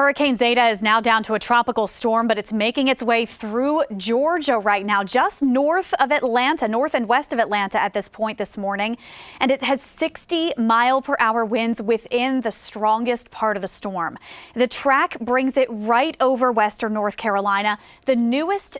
Hurricane Zeta is now down to a tropical storm, but it's making its way through Georgia right now, just north of Atlanta, north and west of Atlanta at this point this morning. And it has 60-mile-per-hour winds within the strongest part of the storm. The track brings it right over western North Carolina. The newest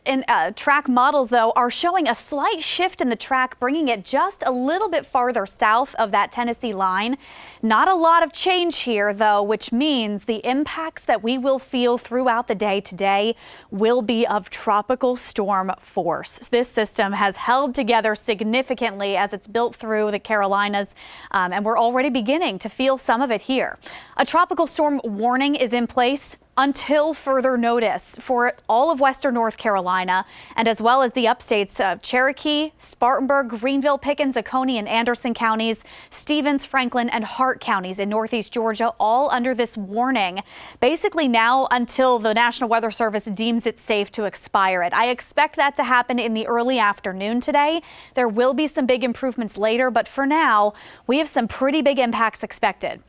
track models, though, are showing a slight shift in the track, bringing it just a little bit farther south of that Tennessee line. Not a lot of change here, though, which means the impacts that we will feel throughout the day today will be of tropical storm force. This system has held together significantly as it's built through the Carolinas, and we're already beginning to feel some of it here. A tropical storm warning is in place until further notice for all of western North Carolina, and as well as the upstates of Cherokee, Spartanburg, Greenville, Pickens, Oconee, and Anderson counties, Stevens, Franklin, and Hart counties in northeast Georgia, all under this warning. Basically now until the National Weather Service deems it safe to expire it. I expect that to happen in the early afternoon today. There will be some big improvements later, but for now, we have some pretty big impacts expected.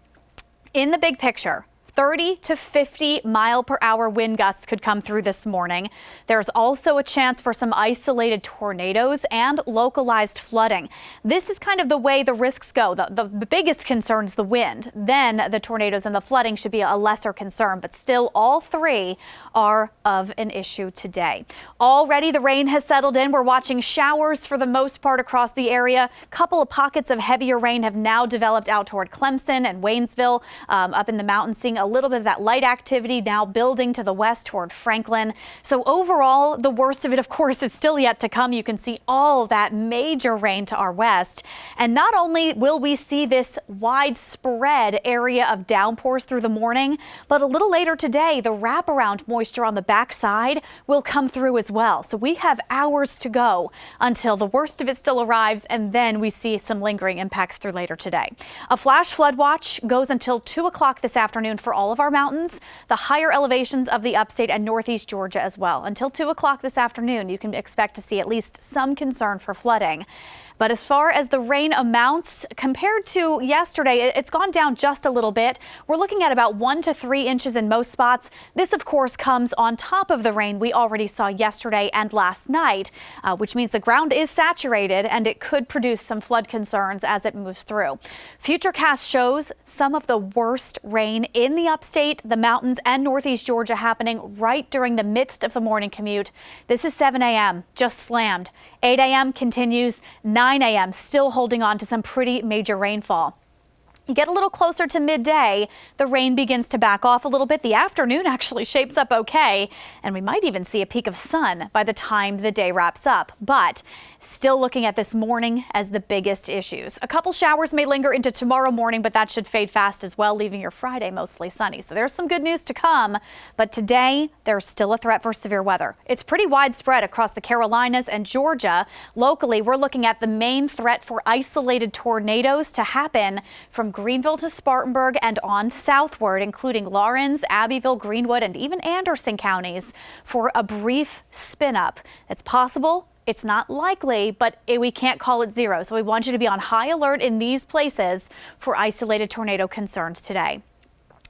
In the big picture, 30 to 50 mile-per-hour wind gusts could come through this morning. There's also a chance for some isolated tornadoes and localized flooding. This is kind of the way the risks go. The biggest concern is the wind. Then the tornadoes and the flooding should be a lesser concern, but still all three are of an issue today. Already the rain has settled in. We're watching showers for the most part across the area. A couple of pockets of heavier rain have now developed out toward Clemson and Waynesville, up in the mountains, seeing a little bit of that light activity now building to the west toward Franklin. So overall, the worst of it, of course, is still yet to come. You can see all that major rain to our west. And not only will we see this widespread area of downpours through the morning, but a little later today, the wraparound moisture on the backside will come through as well. So we have hours to go until the worst of it still arrives, and then we see some lingering impacts through later today. A flash flood watch goes until 2 o'clock this afternoon for all of our mountains, the higher elevations of the upstate and northeast Georgia as well. Until 2 o'clock this afternoon, you can expect to see at least some concern for flooding. But as far as the rain amounts, compared to yesterday, it's gone down just a little bit. We're looking at about 1 to 3 inches in most spots. This, of course, comes on top of the rain we already saw yesterday and last night, which means the ground is saturated and it could produce some flood concerns as it moves through. Futurecast shows some of the worst rain in the upstate, the mountains, and northeast Georgia happening right during the midst of the morning commute. This is 7 a.m., just slammed. 8 a.m. continues. 9 a.m. still holding on to some pretty major rainfall. You get a little closer to midday, the rain begins to back off a little bit. The afternoon actually shapes up okay, and we might even see a peak of sun by the time the day wraps up. But still looking at this morning as the biggest issues. A couple showers may linger into tomorrow morning, but that should fade fast as well, leaving your Friday mostly sunny. So there's some good news to come. But today, there's still a threat for severe weather. It's pretty widespread across the Carolinas and Georgia. Locally, we're looking at the main threat for isolated tornadoes to happen from Greenville to Spartanburg and on southward, including Lawrence, Abbeville, Greenwood, and even Anderson counties for a brief spin up. It's possible. It's not likely, but we can't call it zero. So we want you to be on high alert in these places for isolated tornado concerns today.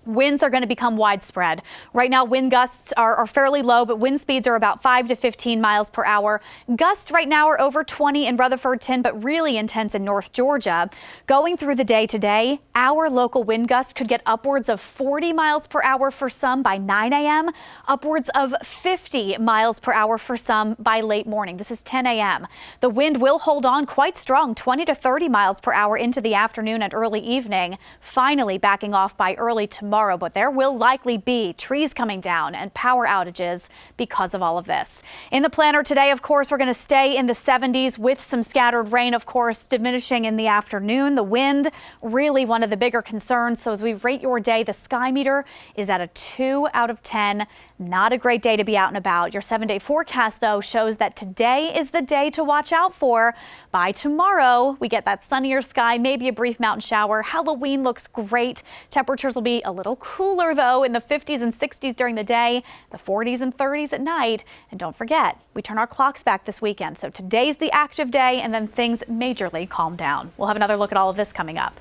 Winds are going to become widespread. Right now, wind gusts are fairly low, but wind speeds are about 5 to 15 miles per hour. Gusts right now are over 20 in Rutherford, 10, but really intense in North Georgia. Going through the day today, our local wind gusts could get upwards of 40 miles per hour for some by 9 a.m., upwards of 50 miles per hour for some by late morning. This is 10 a.m. The wind will hold on quite strong, 20 to 30 miles per hour into the afternoon and early evening, finally backing off by early tomorrow, but there will likely be trees coming down and power outages because of all of this. In the planner today, of course, we're going to stay in the 70s with some scattered rain, of course, diminishing in the afternoon. The wind, really one of the bigger concerns. So as we rate your day, the sky meter is at a 2 out of 10. Not a great day to be out and about. Your 7-day forecast, though, shows that today is the day to watch out for. By tomorrow, we get that sunnier sky, maybe a brief mountain shower. Halloween looks great. Temperatures will be a little cooler, though, in the 50s and 60s during the day, the 40s and 30s at night. And don't forget, we turn our clocks back this weekend. So today's the active day, and then things majorly calm down. We'll have another look at all of this coming up.